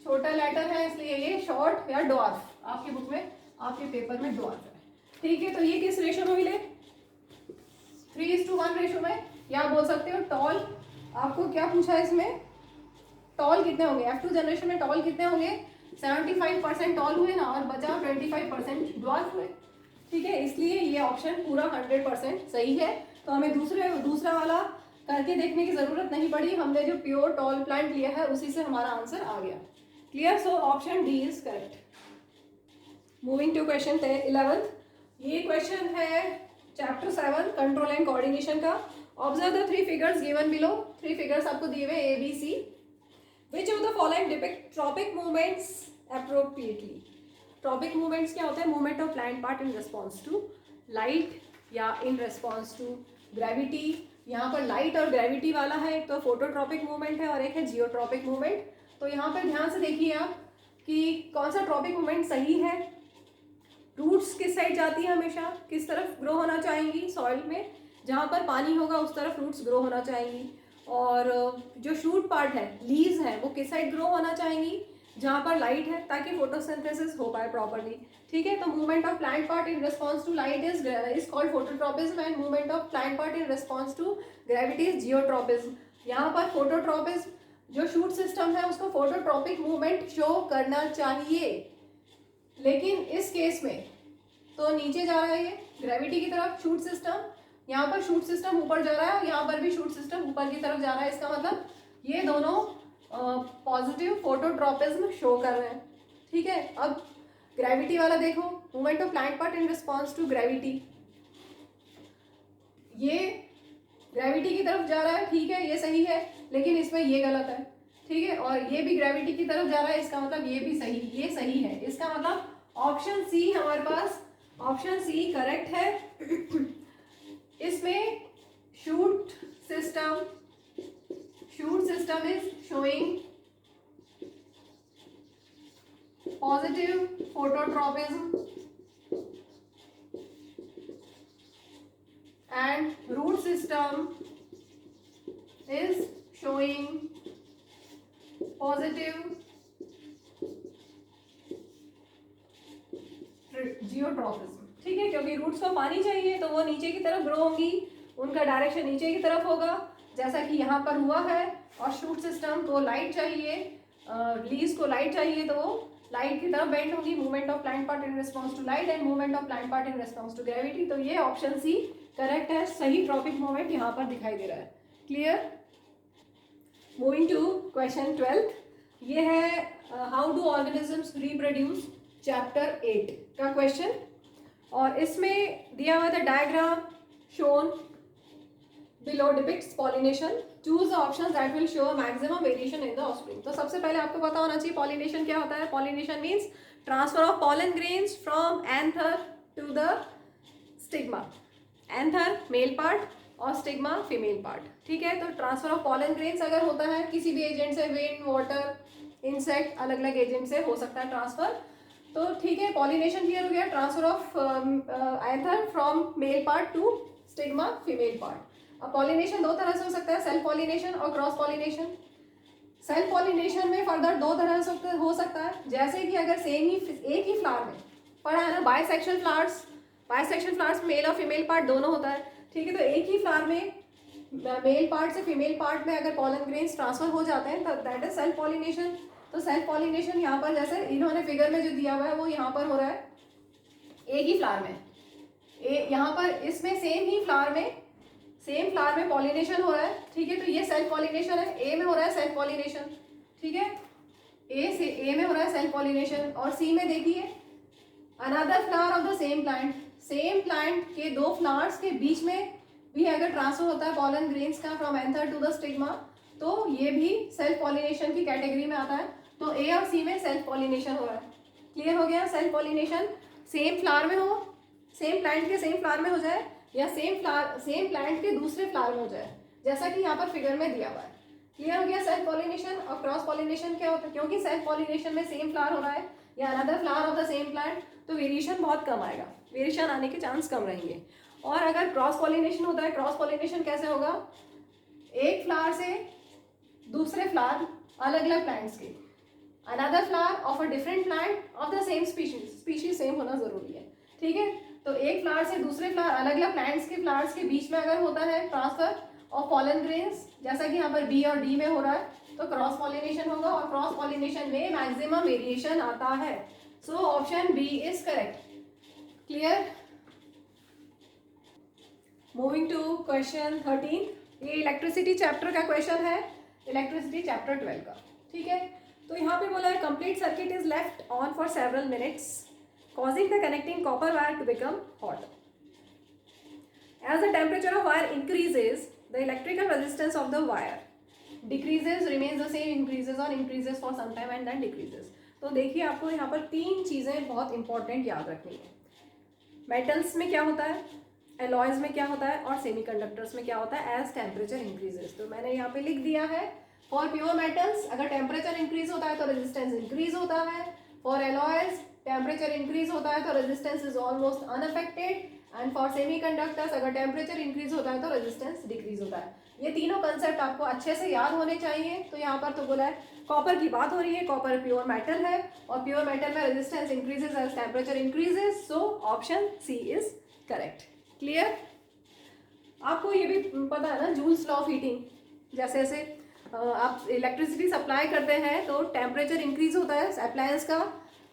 छोटा लेटर है इसलिए ये शॉर्ट या ड्वार्फ। आपकी बुक में, आपके पेपर में ड्वार्फ है, ठीक है। तो ये किस रेशो में मिले, 3:1 रेशो में, या बोल सकते हो टॉल। आपको क्या पूछा है इसमें, टॉल कितने होंगे, F2 जनरेशन में टॉल कितने होंगे, 75% टॉल हुए ना, और बचा 25% ड्वार्फ हुए, ठीक है। इसलिए ये ऑप्शन पूरा 100% सही है। तो हमें दूसरा वाला करके देखने की जरूरत नहीं पड़ी, हमने जो प्योर टॉल प्लांट लिया है उसी से हमारा आंसर आ गया। Clear, so option D is correct. Moving to question 11। ये क्वेश्चन है चैप्टर 7 कंट्रोल एंड कोऑर्डिनेशन का। Observe the 3 figures given below. 3 figures आपको दिए हुए A, B, C। Which of the following depict tropic movements appropriately? Tropic movements क्या होता है, movement of plant part in response to light या in response to gravity। यहाँ पर light और ग्रेविटी वाला है, एक तो फोटोट्रॉपिक मूवमेंट है और एक है जियोट्रॉपिक मूवमेंट। तो यहाँ पर ध्यान से देखिए आप कि कौन सा ट्रॉपिक मूवमेंट सही है। रूट्स किस साइड जाती है, हमेशा किस तरफ ग्रो होना चाहेंगी, सॉइल में जहाँ पर पानी होगा उस तरफ रूट्स ग्रो होना चाहेंगी। और जो शूट पार्ट है, लीव्स हैं, वो किस साइड ग्रो होना चाहेंगी, जहाँ पर लाइट है, ताकि फोटोसिंथेसिस हो पाए प्रॉपर्ली, ठीक है। तो movement of plant part in response to light is called phototropism, and movement of plant part in response to gravity is geotropism. यहाँ पर फोटोट्रॉपिज्म, जो शूट सिस्टम है उसको फोटोट्रॉपिक मूवमेंट शो करना चाहिए, लेकिन इस केस में तो नीचे जा रहा है ये ग्रेविटी की तरफ शूट सिस्टम, यहाँ पर शूट सिस्टम ऊपर जा रहा है, यहाँ पर भी शूट सिस्टम ऊपर की तरफ जा रहा है। इसका मतलब ये दोनों पॉजिटिव फोटोट्रॉपिज्म शो कर रहे हैं, ठीक है। अब ग्रेविटी वाला देखो, movement of plant part in response to gravity, ये ग्रेविटी की तरफ जा रहा है, ठीक है, ये सही है, लेकिन इसमें ये गलत है, ठीक है। और ये भी ग्रेविटी की तरफ जा रहा है, इसका मतलब ये भी सही, ये सही है। इसका मतलब ऑप्शन सी हमारे पास, ऑप्शन सी करेक्ट है। इसमें shoot system is showing positive phototropism and root system is showing positive geotropism. ठीक है, क्योंकि रूट्स को पानी चाहिए तो वो नीचे की तरफ ग्रो होंगी, उनका डायरेक्शन नीचे की तरफ होगा जैसा कि यहाँ पर हुआ है। और शूट सिस्टम को लाइट चाहिए, लीव्स को लाइट चाहिए तो वो लाइट की तरफ बेंड होगी। Movement of plant part in response to light and movement of plant part in response to gravity. तो ये ऑप्शन सी करेक्ट है, सही ट्रॉपिक मूवमेंट यहाँ पर दिखाई दे रहा है। क्लियर। मूविंग टू क्वेश्चन 12, ये है how do organisms reproduce, chapter 8 का क्वेश्चन। और इसमें दिया हुआ था diagram shown below depicts pollination, choose the options that will show maximum variation in the offspring. तो सबसे पहले आपको पता होना चाहिए पॉलिनेशन क्या होता है। Pollination means transfer of pollen grains from anther to the stigma. Anther male part और स्टिग्मा फीमेल पार्ट। ठीक है, तो ट्रांसफर ऑफ पॉलन ग्रेन्स अगर होता है किसी भी एजेंट से, विंड, वाटर, इंसेक्ट, अलग अलग एजेंट से हो सकता है ट्रांसफर। तो ठीक है, पॉलिनेशन क्लियर हो गया। Transfer of anther from male part two stigma female part. अब पॉलिनेशन दो तरह से हो सकता है, सेल्फ पॉलिनेशन और क्रॉस पॉलिनेशन। सेल्फ पॉलिनेशन में फर्दर दो तरह से हो सकता है, जैसे कि अगर सेम ही एक ही फ्लावर में पढ़ा है ना, बायसेक्शुअल फ्लावर्स मेल और फीमेल पार्ट दोनों होता है। ठीक है, तो एक ही फ्लावर में मेल पार्ट से फीमेल पार्ट में अगर पॉलन ग्रेन्स ट्रांसफर हो जाते हैं तब दैट इज सेल्फ पॉलिनेशन। तो सेल्फ पॉलिनेशन यहाँ पर जैसे इन्होंने फिगर में जो दिया हुआ है वो यहाँ पर हो रहा है एक ही फ्लावर में, यहाँ पर इसमें सेम फ्लावर में पॉलिनेशन हो रहा है। ठीक है, तो ये सेल्फ पॉलिनेशन है, ए में हो रहा है सेल्फ पॉलिनेशन। ठीक है, ए में हो रहा है सेल्फ पॉलिनेशन। और सी में देखिए another flower of the same plant के दो फ्लावर्स के बीच में भी अगर ट्रांसफर होता है पॉलन ग्रेन्स का from anther to the stigma, तो ये भी सेल्फ पॉलिनेशन की कैटेगरी में आता है। तो ए और सी में सेल्फ पॉलिनेशन हो रहा है। क्लियर हो गया। सेल्फ पॉलिनेशन सेम फ्लावर में हो, सेम प्लांट के सेम फ्लावर में हो जाए, या सेम प्लांट के दूसरे फ्लावर में हो जाए, जैसा कि यहाँ पर फिगर में दिया हुआ है। क्लियर हो गया सेल्फ पॉलिनेशन। और क्रॉस पॉलिनेशन क्या होता है, क्योंकि सेल्फ पॉलिनेशन में सेम फ्लावर हो रहा है या another flower of the same plant, तो वेरिएशन बहुत कम आएगा, वेरिएशन आने के चांस कम रहेंगे। और अगर क्रॉस पॉलिनेशन होता है, क्रॉस पॉलिनेशन कैसे होगा, एक फ्लावर से दूसरे फ्लावर अलग अलग प्लांट्स के, another flower of a different plant of the same species same होना जरूरी है। ठीक है, तो एक फ्लावर से दूसरे फ्लावर अलग अलग प्लांट्स के फ्लावर्स के बीच में अगर होता है ट्रांसफर ऑफ पॉलन ग्रेन्स, जैसा कि यहाँ पर बी और डी में हो रहा है, तो क्रॉस पॉलिनेशन होगा। और क्रॉस पॉलिनेशन में मैक्सिमम वेरिएशन आता है। So option B is correct. Clear. Moving to question 13, ये इलेक्ट्रिसिटी चैप्टर का क्वेश्चन है, इलेक्ट्रिसिटी चैप्टर 12 का। ठीक है, तो यहाँ पे बोला है complete circuit is left on for several minutes causing the connecting copper wire to become hot. As the temperature of wire increases, the electrical resistance of the wire decreases, remains the same, increases or increases for some time and then decreases. तो देखिए आपको यहाँ पर तीन चीज़ें बहुत important याद रखनी है। मेटल्स में क्या होता है, एलॉयज में क्या होता है, और सेमीकंडक्टर्स में क्या होता है एज टेम्परेचर इंक्रीजेस। तो मैंने यहाँ पे लिख दिया है फॉर प्योर मेटल्स अगर टेम्परेचर इंक्रीज होता है तो रेजिस्टेंस इंक्रीज होता है। फॉर एलॉयज टेम्परेचर इंक्रीज होता है तो resistance is almost unaffected. And for semiconductors अगर टेम्परेचर इंक्रीज होता है तो रेजिस्टेंस डिक्रीज होता है। ये तीनों कंसेप्ट आपको अच्छे से याद होने चाहिए। तो यहाँ पर तो बोला है कॉपर की बात हो रही है, कॉपर प्योर मेटल है और प्योर मेटल में resistance increases as temperature increases. So option C is correct. Clear. आपको ये भी पता है ना जूल्स लॉ ऑफ हीटिंग, जैसे जैसे आप इलेक्ट्रिसिटी सप्लाई करते हैं तो टेम्परेचर इंक्रीज होता है अप्लायंस का,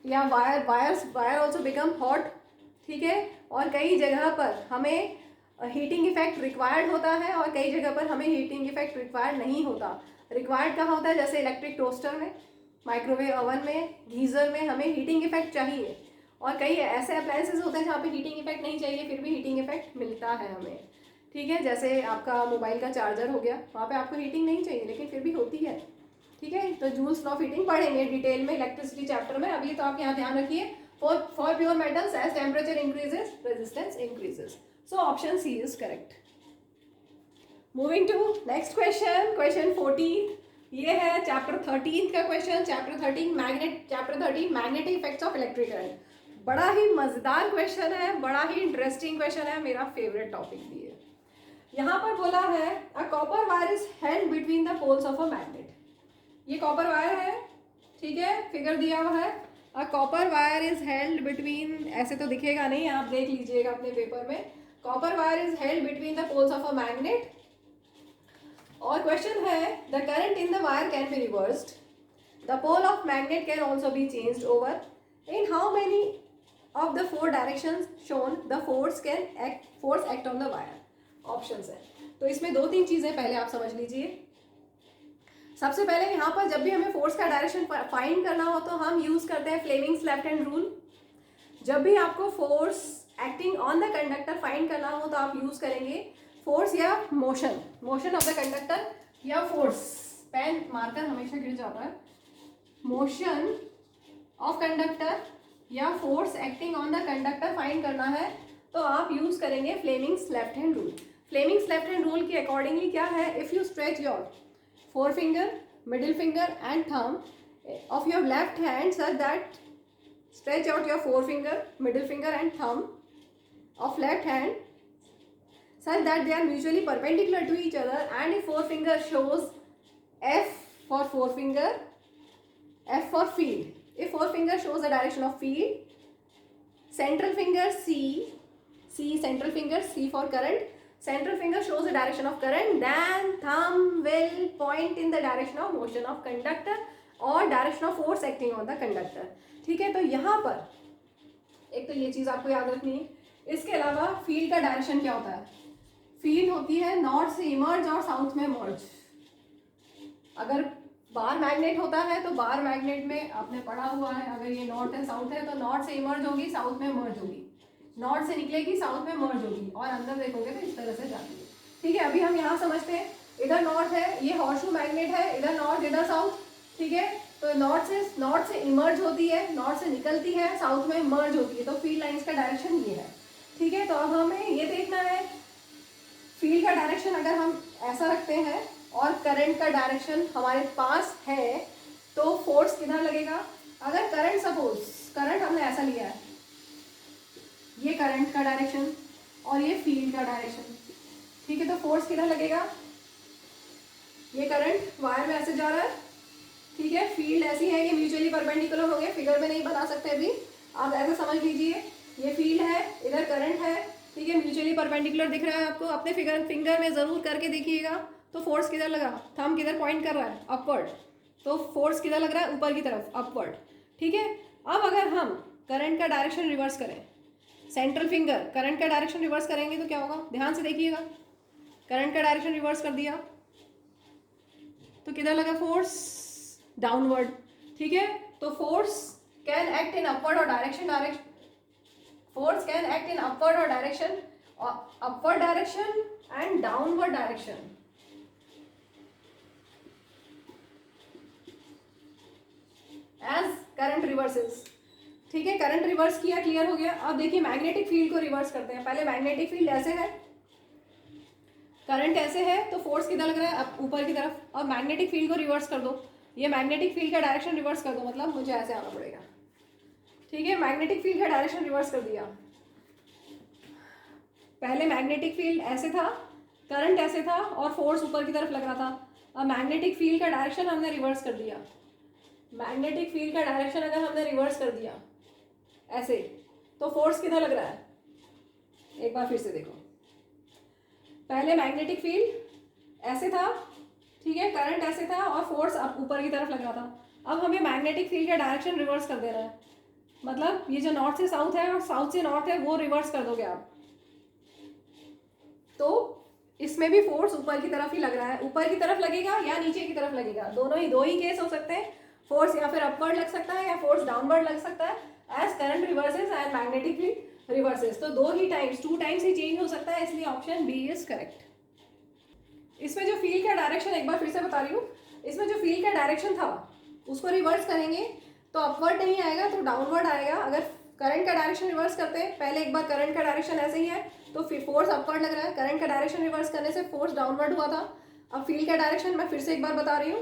या वायर ऑल्सो बिकम हॉट। ठीक है, और कई जगह पर हमें हीटिंग इफेक्ट रिक्वायर्ड होता है और कई जगह पर हमें हीटिंग इफेक्ट रिक्वायर्ड नहीं होता। रिक्वायर्ड कहाँ होता है, जैसे इलेक्ट्रिक टोस्टर में, माइक्रोवेव ओवन में, गीज़र में हमें हीटिंग इफेक्ट चाहिए। और कई ऐसे अप्लायंसेज होते हैं जहाँ पे हीटिंग इफेक्ट नहीं चाहिए फिर भी हीटिंग इफेक्ट मिलता है हमें। ठीक है, जैसे आपका मोबाइल का चार्जर हो गया, वहाँ पे आपको हीटिंग नहीं चाहिए लेकिन फिर भी होती है। ठीक है, तो जूल्स लॉ ऑफ हीटिंग पढ़ेंगे डिटेल में इलेक्ट्रिसिटी चैप्टर में। अभी तो आप यहाँ ध्यान रखिए for pure metals, as temperature increases, resistance increases. So option C is correct. Moving to next question, question 14. ये है चैप्टर 13 का question. Chapter 13 magnetic effects of electric current. बड़ा ही मजेदार क्वेश्चन है, बड़ा ही इंटरेस्टिंग क्वेश्चन है, मेरा फेवरेट टॉपिक भी है. यहाँ पर बोला है a copper wire is held between the poles of a magnet. ये कॉपर वायर है, ठीक है, फिगर दिया हुआ है. A copper wire is held between, ऐसे तो दिखेगा नहीं, आप देख लीजिएगा अपने पेपर में. Copper wire is held between the poles of a magnet. और क्वेश्चन है the current in the wire can be reversed. The pole of magnet can also be changed over. In how many of the 4 directions shown the force act on the wire. Options है. तो इसमें 2-3 चीजें पहले आप समझ लीजिए. सबसे पहले यहाँ पर जब भी हमें फोर्स का डायरेक्शन फाइंड करना हो तो हम यूज करते हैं फ्लेमिंग्स लेफ्ट हैंड रूल. जब भी आपको force acting on the conductor find करना हो तो आप यूज करेंगे फोर्स या मोशन ऑफ द कंडक्टर या फोर्स. पेन मार्कर हमेशा गिर जाता है. मोशन ऑफ कंडक्टर या force acting on the conductor find करना है तो आप यूज करेंगे Fleming's left hand rule. Fleming's left hand rule के अकॉर्डिंगली क्या है, if you stretch your forefinger, middle finger and thumb of your left hand such that stretch out your forefinger, middle finger and thumb of left hand such that they are mutually perpendicular to each other, and if forefinger shows F for forefinger, F for field. If forefinger shows the direction of field, central finger C central finger, C for current. Central finger shows the direction of current, then thumb will point in the direction of motion of conductor or direction of force acting on the conductor. ठीक है, तो यहाँ पर एक तो ये चीज आपको याद रखनी है. इसके अलावा फील्ड का डायरेक्शन क्या होता है. फील्ड होती है नॉर्थ से इमर्ज और साउथ में मर्ज. अगर बार मैग्नेट होता है तो बार मैग्नेट में आपने पढ़ा हुआ है, अगर ये नॉर्थ है साउथ है तो नॉर्थ से इमर्ज होगी, साउथ में मर्ज होगी. नॉर्थ से निकलेगी, साउथ में मर्ज होगी, और अंदर देखोगे तो इस तरह से जाती है. ठीक है, अभी हम यहाँ समझते हैं. इधर नॉर्थ है, ये हॉर्सशू मैग्नेट है, इधर नॉर्थ इधर साउथ. ठीक है, तो नॉर्थ से इमर्ज होती है, नॉर्थ से निकलती है, साउथ में मर्ज होती है. तो फील्ड लाइंस का डायरेक्शन ये है. ठीक है, तो अब हमें ये देखना है फील्ड का डायरेक्शन अगर हम ऐसा रखते हैं और करंट का डायरेक्शन हमारे पास है तो फोर्स किधर लगेगा. अगर करंट, सपोज करंट हमने ऐसा लिया है, ये करंट का डायरेक्शन और ये फील्ड का डायरेक्शन. ठीक है, तो फोर्स किधर लगेगा. ये करंट वायर में ऐसे जा रहा है, ठीक है, फील्ड ऐसी है, ये म्यूचुअली परपेंडिकुलर हो गए. फिगर में नहीं बता सकते अभी, आप ऐसा समझ लीजिए. ये फील्ड है, इधर करंट है, ठीक है, म्यूचुअली परपेंडिकुलर दिख रहा है आपको. अपने फिंगर में जरूर करके देखिएगा. तो फोर्स किधर लगा, थंब किधर पॉइंट कर रहा है, अपवर्ड. तो फोर्स किधर लग रहा है, ऊपर की तरफ, अपवर्ड. ठीक है, अब अगर हम करंट का डायरेक्शन रिवर्स करें, सेंट्रल फिंगर करंट का डायरेक्शन रिवर्स करेंगे तो क्या होगा, ध्यान से देखिएगा. करंट का डायरेक्शन रिवर्स कर दिया तो किधर लगा, फोर्स डाउनवर्ड. ठीक है, तो force can act in upward और direction. Force can act in upward और direction, upward direction and downward direction. As current reverses. ठीक है, करंट रिवर्स किया, क्लियर हो गया. अब देखिए मैग्नेटिक फील्ड को रिवर्स करते हैं. पहले मैग्नेटिक फील्ड ऐसे है, करंट ऐसे है, तो फोर्स किधर लग रहा है, अब ऊपर की तरफ. अब मैग्नेटिक फील्ड को रिवर्स कर दो, ये मैग्नेटिक फील्ड का डायरेक्शन रिवर्स कर दो, मतलब मुझे ऐसे आना पड़ेगा. ठीक है, मैग्नेटिक फील्ड का डायरेक्शन रिवर्स कर दिया. पहले मैग्नेटिक फील्ड ऐसे था, करंट ऐसे था और फोर्स ऊपर की तरफ लग रहा था. अब मैग्नेटिक फील्ड का डायरेक्शन हमने रिवर्स कर दिया. मैग्नेटिक फील्ड का डायरेक्शन अगर हमने रिवर्स कर दिया ऐसे, तो फोर्स किधर लग रहा है, एक बार फिर से देखो. पहले मैग्नेटिक फील्ड ऐसे था, ठीक है, करंट ऐसे था और फोर्स अब ऊपर की तरफ लग रहा था. अब हमें मैग्नेटिक फील्ड का डायरेक्शन रिवर्स कर देना है, मतलब ये जो नॉर्थ से साउथ है और साउथ से नॉर्थ है वो रिवर्स कर दोगे आप. तो इसमें भी फोर्स ऊपर की तरफ ही लग रहा है. ऊपर की तरफ लगेगा या नीचे की तरफ लगेगा, दो ही केस हो सकते हैं. फोर्स या फिर अपवर्ड लग सकता है या फोर्स डाउनवर्ड लग सकता है. As current reverses and magnetic field reverses, तो 2 टाइम्स ही चेंज हो सकता है, इसलिए ऑप्शन बी इज करेक्ट. इसमें जो फील्ड का डायरेक्शन, एक बार फिर से बता रही हूँ, इसमें जो फील्ड का डायरेक्शन था उसको रिवर्स करेंगे तो अपवर्ड नहीं आएगा तो डाउनवर्ड आएगा. अगर करंट का डायरेक्शन रिवर्स करते हैं। पहले एक बार करंट का डायरेक्शन ऐसे ही है तो फोर्स अपवर्ड लग रहा है, करंट का डायरेक्शन रिवर्स करने से फोर्स डाउनवर्ड हुआ था। अब फील्ड का डायरेक्शन मैं फिर से एक बार बता रही हूँ,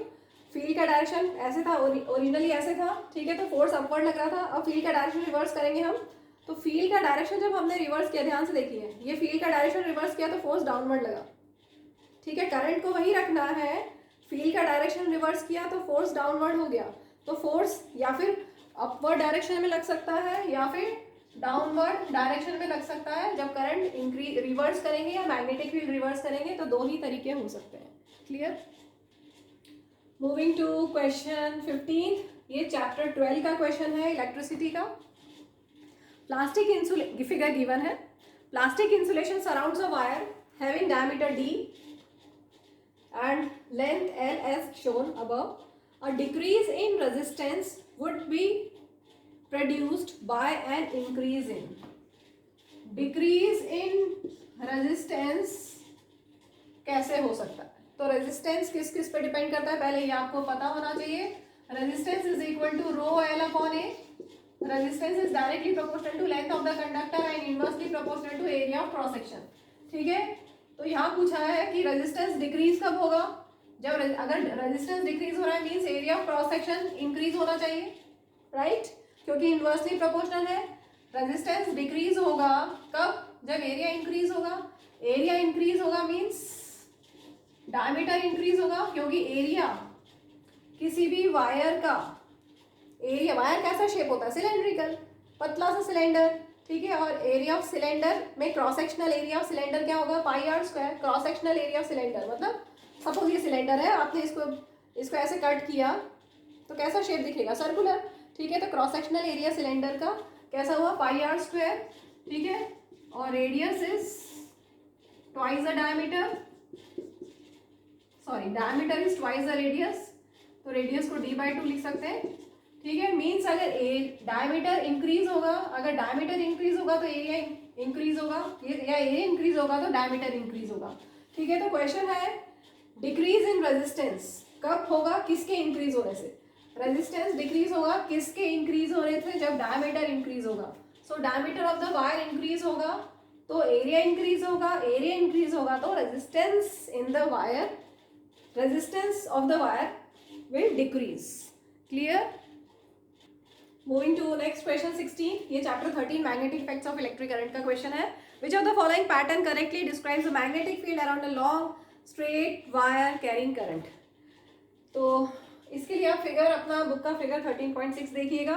फील्ड का डायरेक्शन ऐसे था, ओरिजिनली ऐसे था, ठीक है, तो फोर्स अपवर्ड लग रहा था। अब फील्ड का डायरेक्शन रिवर्स करेंगे हम, तो फील्ड का डायरेक्शन जब हमने रिवर्स किया, ध्यान से देखिए, ये फील्ड का डायरेक्शन रिवर्स किया तो फोर्स डाउनवर्ड लगा, ठीक है, करंट को वही रखना है। फील्ड का डायरेक्शन रिवर्स किया तो फोर्स डाउनवर्ड हो गया, तो फोर्स या फिर अपवर्ड डायरेक्शन में लग सकता है या फिर डाउनवर्ड डायरेक्शन में लग सकता है। जब करंट रिवर्स करेंगे या मैग्नेटिक फील्ड रिवर्स करेंगे तो दो ही तरीके हो सकते हैं। क्लियर? मूविंग टू क्वेश्चन 15, ये चैप्टर 12 का क्वेश्चन है इलेक्ट्रिसिटी का। प्लास्टिक इंसुलेशन फिगर गिवन है, plastic insulation surrounds a wire having diameter d and length L as shown above. A decrease in resistance would be produced by an increase in. Decrease in resistance कैसे हो सकता है? तो resistance किस किस पे depend करता है, पहले ये आपको पता होना चाहिए। Resistance is equal to rho L upon A. Resistance is directly proportional to length of the conductor and inversely proportional to area of cross section. ठीक है, तो यहाँ पूछा है कि रेजिस्टेंस डिक्रीज कब होगा, जब अगर रेजिस्टेंस डिक्रीज हो रहा है means area of cross section increase होना चाहिए, राइट, क्योंकि इनवर्सली प्रोपोर्शनल है। रेजिस्टेंस डिक्रीज होगा कब, जब एरिया इंक्रीज होगा। एरिया इंक्रीज होगा मींस डायमीटर इंक्रीज होगा, क्योंकि एरिया किसी भी वायर का एरिया, वायर कैसा शेप होता है, सिलेंड्रिकल, पतला सा सिलेंडर, ठीक है, और एरिया ऑफ सिलेंडर में cross sectional area of cylinder क्या होगा, pi r square. Cross sectional area of cylinder मतलब सपोज ये सिलेंडर है, आपने इसको ऐसे कट किया तो कैसा शेप दिखेगा, सर्कुलर, ठीक है, तो क्रॉस सेक्शनल एरिया सिलेंडर का कैसा हुआ, पाई आर स्क्वायर, ठीक है, और radius is twice the diameter, sorry diameter is twice the radius, तो रेडियस को d/2 लिख सकते हैं, ठीक है। मीन्स अगर डायमीटर इंक्रीज होगा, अगर डायमीटर इंक्रीज होगा तो एरिया इंक्रीज होगा, या एरिया इंक्रीज होगा तो डायमीटर इंक्रीज होगा, ठीक है। तो क्वेश्चन है डिक्रीज इन रेजिस्टेंस कब होगा, किसके इंक्रीज होने से। रेजिस्टेंस डिक्रीज होगा किसके इंक्रीज होने से, जब डायमीटर इंक्रीज होगा। So diameter of the wire increase होगा तो एरिया इंक्रीज होगा, एरिया इंक्रीज होगा तो resistance in the wire, resistance of the wire will decrease. Clear? Moving to next question 16, ये chapter 13 magnetic effects of electric current का question है। Which of the following pattern correctly describes the magnetic field around a long straight wire carrying current. तो इसके लिए आप figure अपना book का figure 13.6 देखिएगा,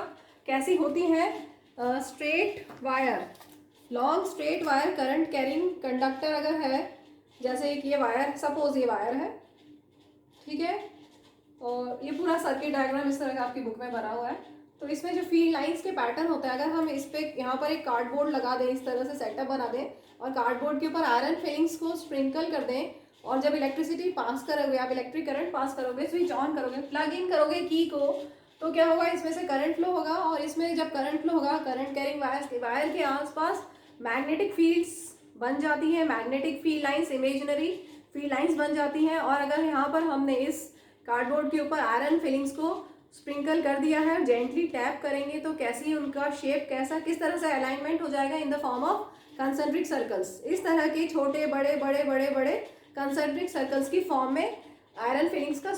कैसी होती है straight wire, long straight wire current carrying conductor अगर है, जैसे कि ये वायर, सपोज ये वायर है, ठीक है, और ये पूरा सर्किट डायग्राम इस तरह का आपकी बुक में बना हुआ है। तो इसमें जो फील्ड लाइंस के पैटर्न होते हैं, अगर हम इस पे यहाँ पर एक कार्डबोर्ड लगा दें, इस तरह से सेटअप बना दें और कार्डबोर्ड के ऊपर आयरन फिलिंग्स को स्प्रिंकल कर दें, और जब इलेक्ट्रिसिटी पास करोगे, आप इलेक्ट्रिक करंट पास करोगे, स्विच ऑन करोगे, प्लग इन करोगे की को, तो क्या होगा, इसमें से करंट फ्लो होगा, और इसमें जब करंट फ्लो होगा, करंट कैरिंग वायर के आसपास मैग्नेटिक फील्ड्स बन जाती हैं, magnetic field lines, imaginary field lines बन जाती हैं। और अगर यहाँ पर हमने इस कार्डबोर्ड के ऊपर आयरन फिलिंग्स को स्प्रिंकल कर दिया है, जेंटली टैप करेंगे तो कैसी उनका शेप, कैसा किस तरह से अलाइनमेंट हो जाएगा, in the form of concentric circles. इस तरह के छोटे बड़े बड़े बड़े बड़े कंसेंट्रिक सर्कल्स की फॉर्म में आयरन फिलिंग्स का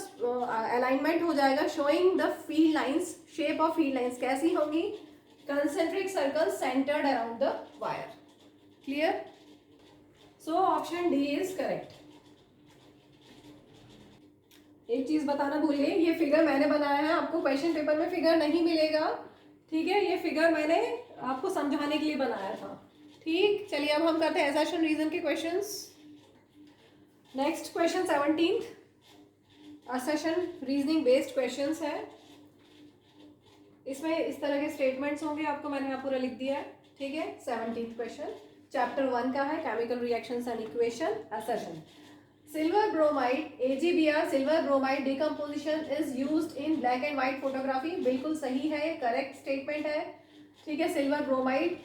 अलाइनमेंट हो जाएगा, showing the field lines, shape of field lines कैसी होंगी, concentric circles centred around the wire. Clear? So option D is correct. एक चीज बताना भूलिए, ये फिगर मैंने बनाया है, आपको क्वेश्चन पेपर में फिगर नहीं मिलेगा, ठीक है, ये फिगर मैंने आपको समझाने के लिए बनाया था। ठीक, चलिए अब हम करते हैं असर्शन रीजन के questions. Next question 17 assertion reasoning based questions है। इसमें इस तरह के स्टेटमेंट्स होंगे, आपको मैंने यहाँ पूरा लिख दिया है, ठीक है। 17th क्वेश्चन चैप्टर 1 का है, chemical reactions and equation, assertion. Silver bromide AgBr silver bromide decomposition is used in black and white photography. बिल्कुल सही है, ये करेक्ट स्टेटमेंट है, ठीक है। सिल्वर ब्रोमाइड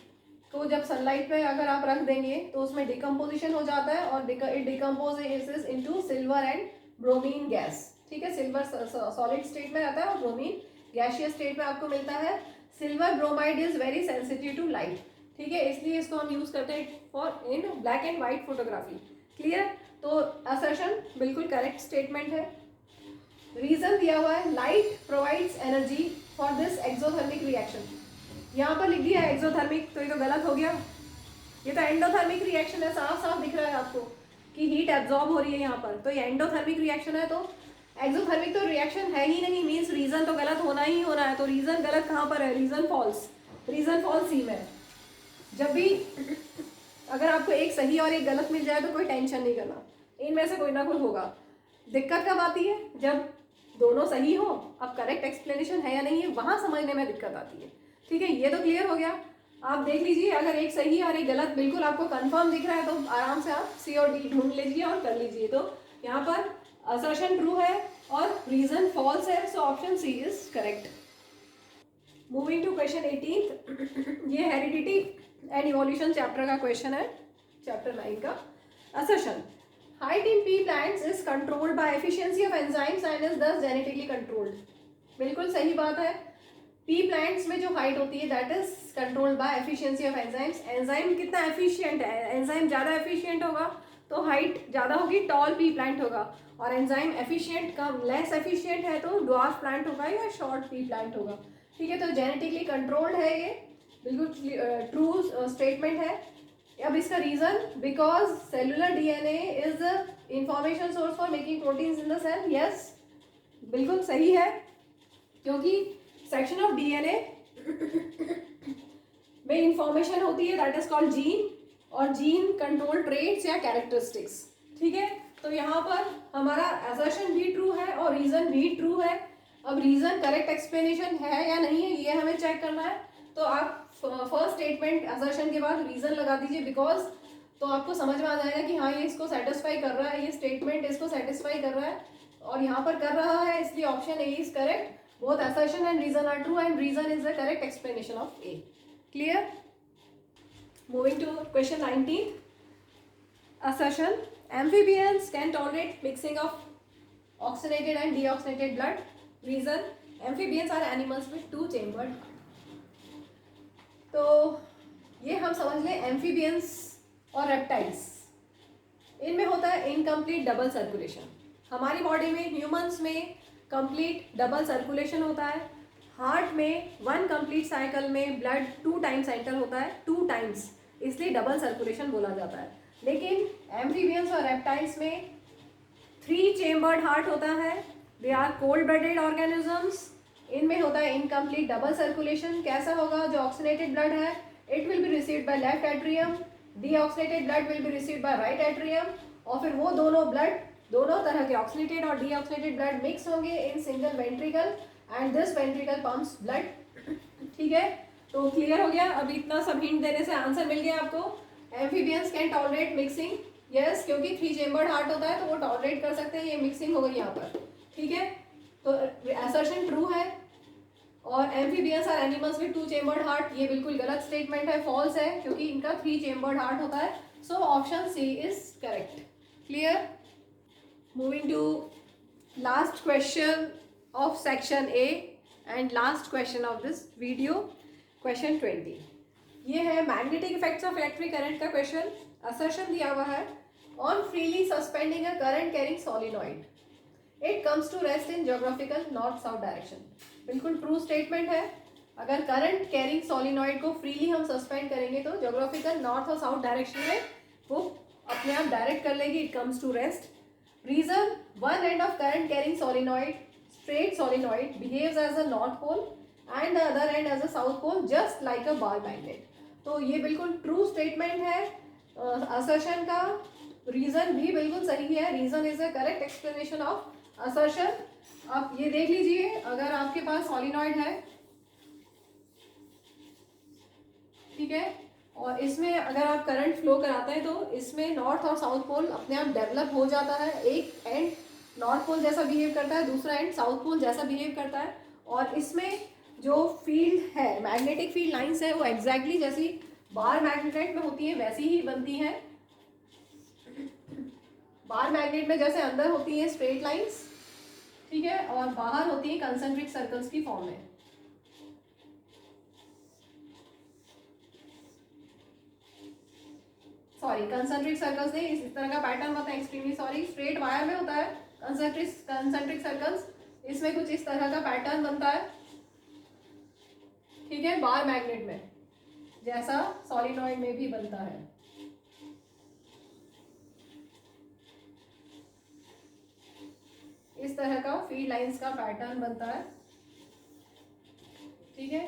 को जब सनलाइट पे अगर आप रख देंगे तो उसमें डिकम्पोजिशन हो जाता है और it decomposes into silver and bromine gas, ठीक है। सिल्वर सॉलिड स्टेट में रहता है और ब्रोमीन गैसियस स्टेट में आपको मिलता है। Silver bromide is very sensitive to light, ठीक है, इसलिए इसको हम यूज करते हैं for in black and white photography. Clear? तो असर्शन बिल्कुल करेक्ट स्टेटमेंट है। रीजन दिया हुआ है, light provides energy for this exothermic reaction. यहाँ पर लिख दिया है एक्सोथर्मिक, तो ये तो गलत हो गया, ये तो एंडोथर्मिक रिएक्शन है, साफ साफ दिख रहा है आपको कि हीट एब्जॉर्ब हो रही है यहाँ पर, तो ये एंडोथर्मिक रिएक्शन है। तो एक्सोथर्मिक तो रिएक्शन है ही नहीं, मीन्स रीजन तो गलत होना ही होना है। तो रीजन गलत कहाँ पर है? रीजन फॉल्स, रीजन फॉल्स सी में। जब भी अगर आपको एक सही और एक गलत मिल जाए तो कोई टेंशन नहीं करना, इनमें से कोई ना कोई होगा। दिक्कत कब आती है? जब दोनों सही हो, अब करेक्ट एक्सप्लेनेशन है या नहीं है, वहां समझने में दिक्कत आती है। ठीक है, ये तो क्लियर हो गया। आप देख लीजिए, अगर एक सही और एक गलत बिल्कुल आपको कंफर्म दिख रहा है तो आराम से आप सी और डी ढूंढ लीजिए और कर लीजिए। तो यहाँ पर असर्शन ट्रू है और रीजन फॉल्स है, so option C is correct. Moving to question 18, ये हेरिडिटी एंड इवोल्यूशन चैप्टर का क्वेश्चन है, चैप्टर 9 का। Assertion, height in pea plants is controlled by efficiency of enzymes and is thus genetically controlled. बिल्कुल सही बात है। P plants में जो हाइट होती है that is controlled by efficiency of enzymes. Enzyme कितना एफिशिएंट है? एंजाइम ज़्यादा एफिशिएंट होगा तो हाइट ज़्यादा होगी, टॉल पी प्लांट होगा। और एंजाइम एफिशिएंट कम लेस एफिशिएंट है तो ड्वार्फ प्लांट होगा या शॉर्ट पी प्लांट होगा। ठीक है, तो जेनेटिकली कंट्रोल्ड है, ये बिल्कुल ट्रू स्टेटमेंट है। अब इसका reason, because cellular DNA is information source for making proteins in the cell. Yes, बिल्कुल सही है, क्योंकि सेक्शन ऑफ डीएनए में इंफॉर्मेशन होती है दैट इज कॉल्ड जीन, और जीन कंट्रोल ट्रेट्स या कैरेक्टरिस्टिक्स। ठीक है, तो यहाँ पर हमारा असर्शन भी ट्रू है और रीजन भी ट्रू है। अब रीजन करेक्ट एक्सप्लेनेशन है या नहीं है ये हमें चेक करना है। तो आप फर्स्ट स्टेटमेंट असर्शन के बाद रीजन लगा दीजिए बिकॉज, तो आपको समझ में आ जाएगा कि हाँ ये इसको सेटिस्फाई कर रहा है, ये स्टेटमेंट इसको सेटिस्फाई कर रहा है और यहाँ पर कर रहा है, इसलिए option A is correct. Both assertion and reason are true and reason is the correct explanation of A. Clear? Moving to question 19. Assertion, amphibians can tolerate mixing of oxygenated and deoxygenated blood. Reason, amphibians are animals with two chambered heart. तो ये हम समझ लें amphibians और reptiles, इनमें होता है incomplete double circulation. हमारी बॉडी में, ह्यूमंस में कंप्लीट डबल सर्कुलेशन होता है। हार्ट में वन कंप्लीट साइकिल में ब्लड 2 टाइम्स एंटर होता है, 2 टाइम्स, इसलिए डबल सर्कुलेशन बोला जाता है। लेकिन एम्फीबियंस और रेप्टाइल्स में 3 चेम्बर्ड हार्ट होता है। They are cold blooded organisms. इनमें होता है इनकम्प्लीट डबल सर्कुलेशन। कैसा होगा? जो ऑक्सीनेटेड ब्लड है it will be received by left atrium, deoxygenated blood will be received by right atrium, और फिर वो दोनों ब्लड, दोनों तरह के ऑक्सीनेटेड और डीऑक्सीनेटेड ब्लड मिक्स होंगे in single ventricle and this ventricle pumps blood. ठीक है, तो क्लियर हो गया। अब इतना सब हिंट देने से आंसर मिल गया आपको। Amphibians can tolerate mixing, yes, क्योंकि 3 चेम्बर्ड हार्ट होता है तो वो टॉलरेट कर सकते हैं, ये मिक्सिंग हो गई यहाँ पर। ठीक है, तो असर्शन ट्रू है। और amphibians are animals with 2 chambered heart, ये बिल्कुल गलत स्टेटमेंट है, फॉल्स है, क्योंकि इनका 3 चेम्बर्ड हार्ट होता है। So option C is correct. Clear? Moving to last question of section A and last question of this video, question 20. ये है magnetic effects of electric current का क्वेश्चन। असर्शन दिया हुआ है, on freely suspending a current carrying solenoid it comes to rest in geographical north south direction. बिल्कुल true statement है। अगर current carrying solenoid को फ्रीली हम सस्पेंड करेंगे तो ज्योग्राफिकल नॉर्थ और साउथ डायरेक्शन में वो अपने आप डायरेक्ट कर लेगी, it comes to rest. Reason, one end of current carrying solenoid, straight solenoid, behaves as a north pole and the other end as a south pole, just like a bar magnet. तो ये बिल्कुल true statement है assertion का। Reason भी बिल्कुल सही है, reason is a correct explanation of assertion. आप ये देख लीजिए, अगर आपके पास सॉलिनॉइड है, ठीक है, और इसमें अगर आप करंट फ्लो कराते हैं तो इसमें नॉर्थ और साउथ पोल अपने आप डेवलप हो जाता है। एक एंड नॉर्थ पोल जैसा बिहेव करता है, दूसरा एंड साउथ पोल जैसा बिहेव करता है। और इसमें जो फील्ड है, मैग्नेटिक फील्ड लाइंस है, वो एग्जैक्टली जैसी बार मैग्नेट में होती है वैसी ही बनती है। बार मैग्नेट में जैसे अंदर होती है स्ट्रेट लाइंस, ठीक है, और बाहर होती है कंसेंट्रिक सर्कल्स की फॉर्म में। सॉरी कंसेंट्रिक सर्कल्स नहीं, इस तरह का पैटर्न बनता है, एक्सट्रीमली सॉरी, स्ट्रेट वायर में होता है कंसेंट्रिक सर्कल्स, इसमें कुछ इस तरह का पैटर्न बनता है, ठीक है, बार मैग्नेट में जैसा सॉलिनॉइड में भी बनता है। इस तरह का फील्ड लाइंस का पैटर्न बनता है, ठीक है।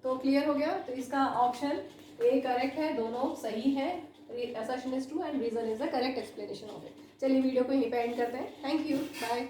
तो क्लियर हो गया, तो इसका ऑप्शन ए करेक्ट है, दोनों सही है, assertion is true and reason is the correct explanation of it। चलिए वीडियो को यहीं पे एंड करते हैं। Thank you, bye.